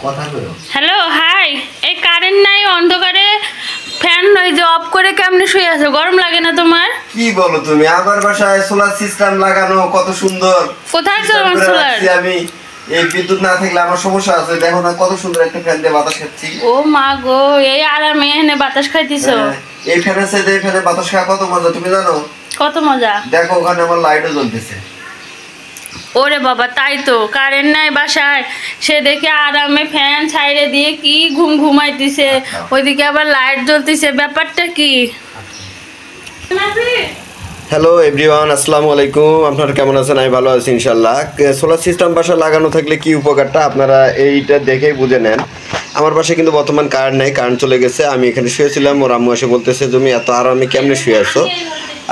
কথা বলো। Hello hi, এই কারেন্ট নাই, অন্ধকারে ফ্যান ওই যে অফ করে কেমনে শুয়ে আছো? গরম লাগে না তোমার? কি বলো তুমি? আমার বাসায় সোলার সিস্টেম লাগানো, কত সুন্দর। কোথায় system তোমার করে সোলার? রাখছি আমি। এই বিদ্যুৎ না থাকলে আমার সমস্যা আছে। দেখো না কত সুন্দর একটা ফ্যান দিয়ে বাতাস খাচ্ছি। ও মা গো, এই আরামে এনে বাতাস খাইতেছো? হ্যাঁ, এই ফ্যানের সাথে এই ফ্যানে বাতাস খাওয়া কত মজা তুমি জানো? কত মজা। দেখো ওখানে আমার লাইটও জ্বলতেছে। ওরে বাবা, তাই তো, কারেন্ট নাই বাসায়, সে দেখে আরামে ফ্যান ছাইড়ে দিয়ে কি ঘুমাইতেছে, ওইদিকে আবার লাইট জ্বলতেছে, ব্যাপারটা কি? হ্যালো এভরিওয়ান, আসসালামু আলাইকুম। আপনারা কেমন আছেন? আমি ভালো আছি ইনশাল্লাহ। সোলার সিস্টেম বাসায় লাগানো থাকলে কি উপকারটা আপনারা এইটা দেখেই বুঝে নেন। আমার বাসায় কিন্তু বর্তমান কারেন্ট নেই, কারেন্ট চলে গেছে। আমি এখানে শুয়েছিলাম, ওর আম্মু এসে বলতেছে তুমি এত আরামে কেমনে শুয়ে আছো।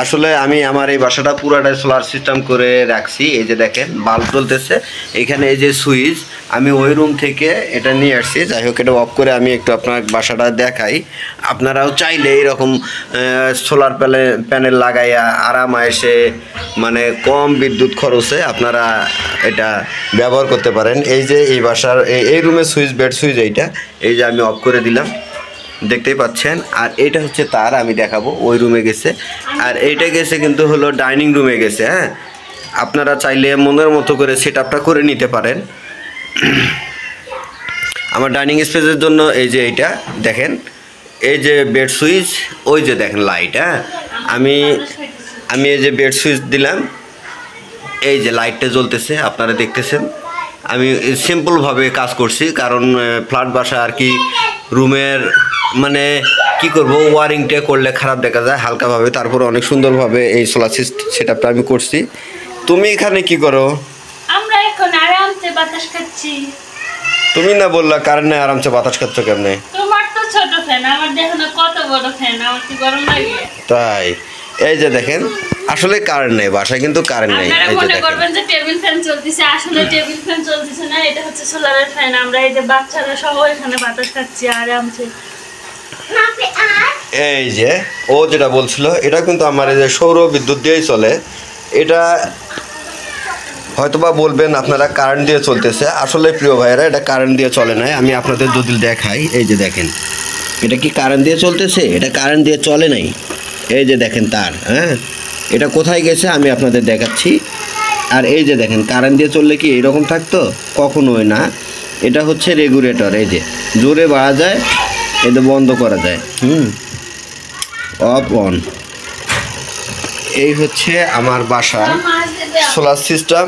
আসলে আমি আমার এই বাসাটা পুরাটাই সোলার সিস্টেম করে রাখছি। এই যে দেখেন বাল্ব জ্বলতেছে, এখানে এই যে সুইচ আমি ওই রুম থেকে এটা নিয়ে আসছি। যাই হোক, এটা অফ করে আমি একটু আপনার বাসাটা দেখাই। আপনারাও চাইলে এইরকম সোলার প্যানেল লাগাইয়া আরাম এসে মানে কম বিদ্যুৎ খরচে আপনারা এটা ব্যবহার করতে পারেন। এই যে এই বাসার এই রুমের সুইচ, বেড সুইচ এইটা, এই যে আমি অফ করে দিলাম, দেখতেই পাচ্ছেন। আর এইটা হচ্ছে তার, আমি দেখাবো, ওই রুমে গেছে। আর এইটা গেছে কিন্তু হলো ডাইনিং রুমে গেছে। হ্যাঁ, আপনারা চাইলে মনের মতো করে সেট আপটা করে নিতে পারেন। আমার ডাইনিং স্পেসের জন্য এই যে এইটা দেখেন, এই যে বেড সুইচ, ওই যে দেখেন লাইট। হ্যাঁ, আমি এই যে বেড সুইচ দিলাম, এই যে লাইটটা জ্বলতেছে, আপনারা দেখতেছেন। আমি সিম্পলভাবে কাজ করছি, কারণ ফ্ল্যাট বাসা আর কি, রুমের মানে কি করব, ওয়ারিংটা করলে খারাপ দেখা যায় হালকাভাবে, তারপরে অনেক সুন্দরভাবে এই সোলার সেট আপটা আমি করছি। তুমি এখানে কি করো? আমরা এখন আরামসে বাতাস খাচ্ছি। তুমি না বললা কারেন্ট নাই, আরামসে বাতাস খাচ্ছ কেমনে? তোমার তো ছোট ফ্যান, আমার দেখো না কত বড় ফ্যান, আমার কি গরম লাগে? তাই এই যে দেখেন, আসলে কারেন্ট নেই বাসায়, কিন্তু কারেন্ট নেই। আপনারা এই যে মনে দেখেন, করবেন যে টেবিল ফ্যান চলতেছে, আসলে টেবিল ফ্যান চলতেছে না, এটা হচ্ছে সোলারের ফ্যান। আমরা এই যে বাচ্চারা সহ এখানে বাতাস খাচ্ছি আরামসে। এই যে ও যেটা বলছিল, এটা কিন্তু আমার এই যে সৌর বিদ্যুৎ দিয়েই চলে। এটা হয়তোবা বলবেন আপনারা কারেন্ট দিয়ে চলতেছে, আসলে প্রিয় ভাইয়েরা এটা কারেন্ট দিয়ে চলে না। আমি আপনাদের যদি দেখাই, এই যে দেখেন, এটা কি কারেন্ট দিয়ে চলতেছে? এটা কারেন্ট দিয়ে চলে নাই। এই যে দেখেন তার, হ্যাঁ, এটা কোথায় গেছে আমি আপনাদের দেখাচ্ছি। আর এই যে দেখেন, কারেন্ট দিয়ে চললে কি এইরকম থাকতো? কখনোই না। এটা হচ্ছে রেগুলেটর, এই যে জোরে বাড়া যায়, এটা বন্ধ করা যায়, অফ অন। এই হচ্ছে আমার বাসার সোলার সিস্টেম।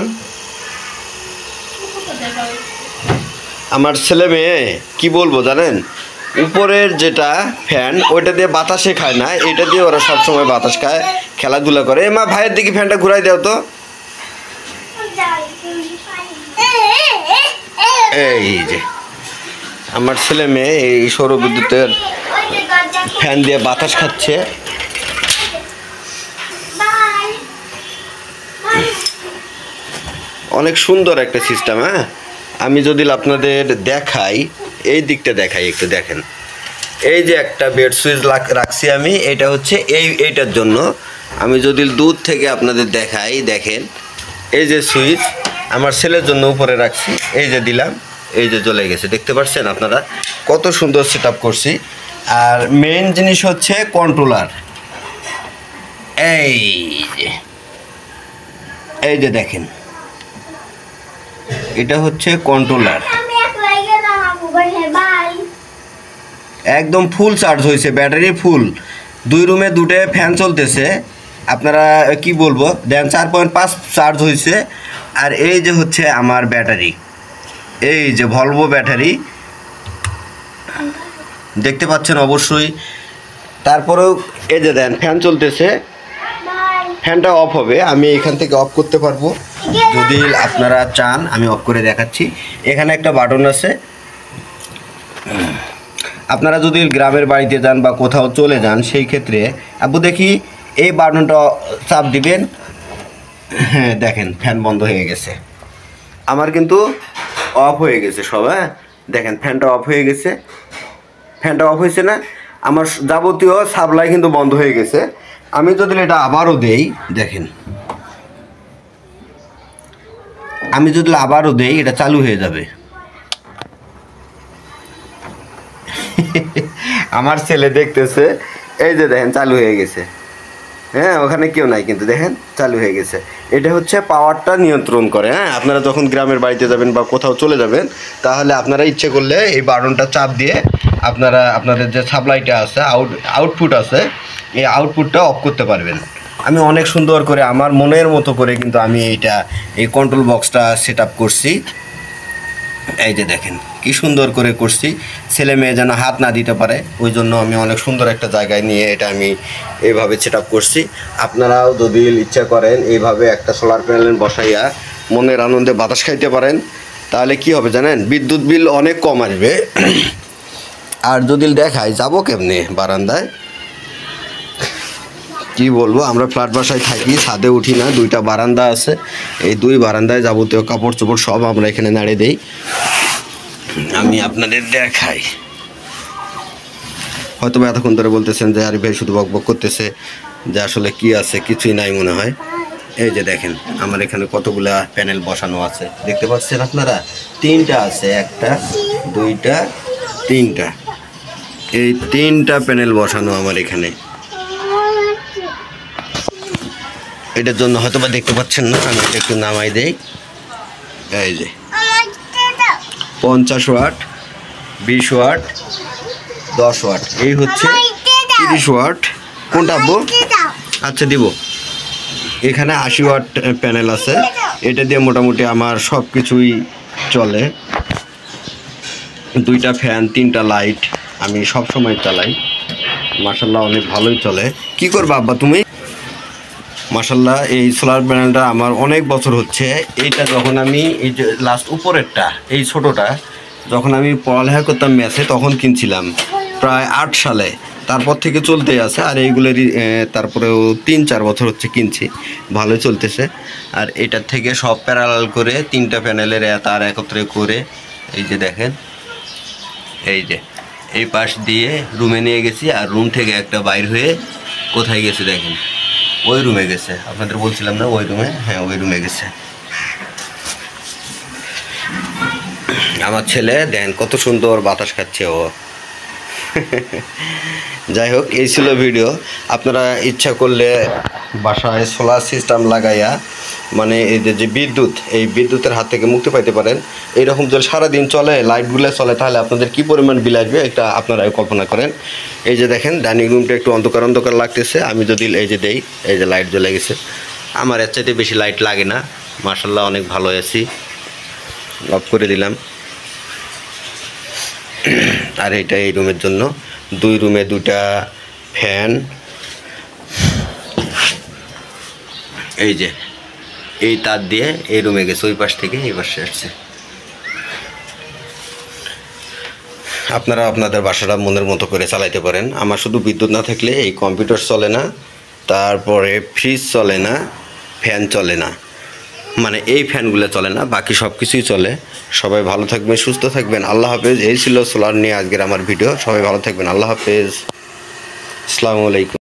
আমার ছেলে মেয়ে কি বলবো জানেন, উপরের যেটা ফ্যান ওইটা দিয়ে বাতাসে খায় না, এটা দিয়ে ওরা সবসময় বাতাস খায়, খেলাধুলা করে। মা, ভাইয়ের দিকে ফ্যানটা ঘুরাই দাও তো। এই যে আমার ছেলে মেয়ে এই সৌর বিদ্যুতের ফ্যান দিয়ে বাতাস খাচ্ছে। অনেক সুন্দর একটা সিস্টেম। হ্যাঁ, আমি যদি আপনাদের দেখাই, এই দিকটা দেখাই, একটু দেখেন। এই যে একটা বেড সুইচ রাখছি আমি, এটা হচ্ছে এইটার জন্য। আমি যদি দূর থেকে আপনাদের দেখাই, দেখেন এই যে সুইচ আমার ছেলের জন্য উপরে রাখছি, এই যে দিলাম, এই যে জ্বলে গেছে, দেখতে পাচ্ছেন আপনারা কত সুন্দর সেট আপ করছি। আর মেইন জিনিস হচ্ছে কন্ট্রোলার। এই যে দেখেন, এটা হচ্ছে কন্ট্রোলার, একদম ফুল চার্জ হয়েছে, ব্যাটারি ফুল। 2 রুমে 2টে ফ্যান চলতেছে, আপনারা কি বলবো, দেন 4.5 চার্জ হয়েছে। আর এই যে হচ্ছে আমার ব্যাটারি, এই যে ভলভো ব্যাটারি, দেখতে পাচ্ছেন অবশ্যই। তারপরেও এই যে দেন ফ্যান চলতেছে, ফ্যানটা অফ হবে, আমি এখান থেকে অফ করতে পারবো যদি আপনারা চান। আমি অফ করে দেখাচ্ছি, এখানে একটা বাটন আছে। আপনারা যদি গ্রামের বাড়িতে যান বা কোথাও চলে যান, সেই ক্ষেত্রে আব্বু দেখি এই বাটনটা চাপ দিবেন। হ্যাঁ, দেখেন ফ্যান বন্ধ হয়ে গেছে, আমার কিন্তু অফ হয়ে গেছে সব। হ্যাঁ, দেখেন ফ্যানটা অফ হয়ে গেছে, ফ্যানটা অফ হয়েছে না, আমার যাবতীয় সাপ্লাই কিন্তু বন্ধ হয়ে গেছে। আমি যদি এটা আবারও দেই, দেখেন, আমি যদি আবারও দেই, এটা চালু হয়ে যাবে। আমার ছেলে দেখতেছে, এই যে দেখেন চালু হয়ে গেছে। হ্যাঁ, ওখানে কেউ নাই কিন্তু দেখেন চালু হয়ে গেছে। এটা হচ্ছে পাওয়ারটা নিয়ন্ত্রণ করে। হ্যাঁ, আপনারা যখন গ্রামের বাড়িতে যাবেন বা কোথাও চলে যাবেন, তাহলে আপনারা ইচ্ছে করলে এই বাটনটা চাপ দিয়ে আপনারা আপনাদের যে সাপ্লাইটা আছে, আউটপুট আছে, এই আউটপুটটা অফ করতে পারবেন। আমি অনেক সুন্দর করে আমার মনের মতো করে কিন্তু আমি এই কন্ট্রোল বক্সটা সেট আপ করছি। এই যে দেখেন কি সুন্দর করে করছি, ছেলে মেয়ে যেন হাত না দিতে পারে, ওই জন্য আমি অনেক সুন্দর একটা জায়গায় নিয়ে এটা আমি এইভাবে সেট আপ করছি। আপনারাও যদি ইচ্ছা করেন এইভাবে একটা সোলার প্যানেল বসাইয়া মনের আনন্দে বাতাস খাইতে পারেন, তাহলে কি হবে জানেন, বিদ্যুৎ বিল অনেক কম আসবে। আর যদি দেখাই যাবো কেমনে বারান্দায়, কি বলবো, আমরা ফ্ল্যাট বাসায় থাকি, ছাদে উঠি না, দুইটা বারান্দা আছে, এই দুই বারান্দায় যাবতীয় কাপড় চোপড় সব আমরা এখানে নাড়ে দেই। আমি আপনাদের দেখাই, হয়তো এতক্ষণ ধরে বলতেছেন যে আরে ভাই শুধু বকবক করতেছে, যে আসলে কি আছে, কিছুই নাই মনে হয়। এই যে দেখেন আমার এখানে কতগুলা প্যানেল বসানো আছে, দেখতে পাচ্ছেন আপনারা, তিনটা আছে, একটা দুইটা তিনটা, এই তিনটা প্যানেল বসানো আমার এখানে। এটার জন্য হয়তো বা দেখতে পাচ্ছেন না, আমি এটা একটু নামাই দেই। এই যে 50 ওয়াট, 20 ওয়াট, 10 ওয়াট, এই হচ্ছে 30 ওয়াট। কোনটা আব্বু? আচ্ছা দিব। এখানে 80 ওয়াট প্যানেল আছে, এটা দিয়ে মোটামুটি আমার সব কিছুই চলে। দুইটা ফ্যান, তিনটা লাইট আমি সব সময় চালাই, মাশাল্লাহ অনেক ভালোই চলে। কি করবা আব্বা তুমি? মাশাল্লাহ এই সোলার প্যানেলটা আমার অনেক বছর হচ্ছে। এইটা যখন আমি এই যে লাস্ট উপরেরটা, এই ছোটোটা যখন আমি পড়ালেখা করতাম মেসে, তখন কিনছিলাম প্রায় 8 সালে, তারপর থেকে চলতেই আছে। আর এইগুলোরই তারপরেও 3-4 বছর হচ্ছে কিনছি, ভালোই চলতেছে। আর এটার থেকে সব প্যারালাল করে তিনটা প্যানেলের তার একত্রে করে, এই যে দেখেন, এই যে এই পাশ দিয়ে রুমে নিয়ে গেছি, আর রুম থেকে একটা বাইর হয়ে কোথায় গেছে দেখেন, ওই রুমে গেছে। আপনাদের বলছিলাম না ওই রুমে, হ্যাঁ ওই রুমে গেছে। আমার ছেলে দেন কত সুন্দর বাতাস খাচ্ছে ও। যাই হোক, এই ছিল ভিডিও। আপনারা ইচ্ছা করলে বাসায় সোলার সিস্টেম লাগাইয়া, মানে এই যে বিদ্যুৎ, এই বিদ্যুতের হাত থেকে মুক্তি পাইতে পারেন। এইরকম যদি সারাদিন চলে, লাইটগুলো চলে, তাহলে আপনাদের কী পরিমাণ বিল আসবে এটা আপনারা কল্পনা করেন। এই যে দেখেন ডাইনিং রুমটা একটু অন্ধকার অন্ধকার লাগতেছে, আমি যদি এই যে দেই, এই যে লাইট জ্বলে গেছে। আমার এর চাইতে বেশি লাইট লাগে না, মাশাল্লাহ অনেক ভালো আছি। অফ করে দিলাম। আর এটা এই রুমের জন্য, 2 রুমে 2টা ফ্যান। এই যে এই তার দিয়ে এই রুমে গেছে, ওই পাশ থেকে এই পাশে আসছে। আপনারা আপনাদের বাসাটা মনের মতো করে চালাইতে পারেন। আমার শুধু বিদ্যুৎ না থাকলে এই কম্পিউটার চলে না, তারপরে ফ্রিজ চলে না, ফ্যান চলে না, মানে এই ফ্যানগুলো চলে না, বাকি সব কিছুই চলে। সবাই ভালো থাকবেন, সুস্থ থাকবেন। আল্লাহ হাফেজ। এই ছিল সোলার নিয়ে আজকের আমার ভিডিও। সবাই ভালো থাকবেন। আল্লাহ হাফেজ। আসসালামু আলাইকুম।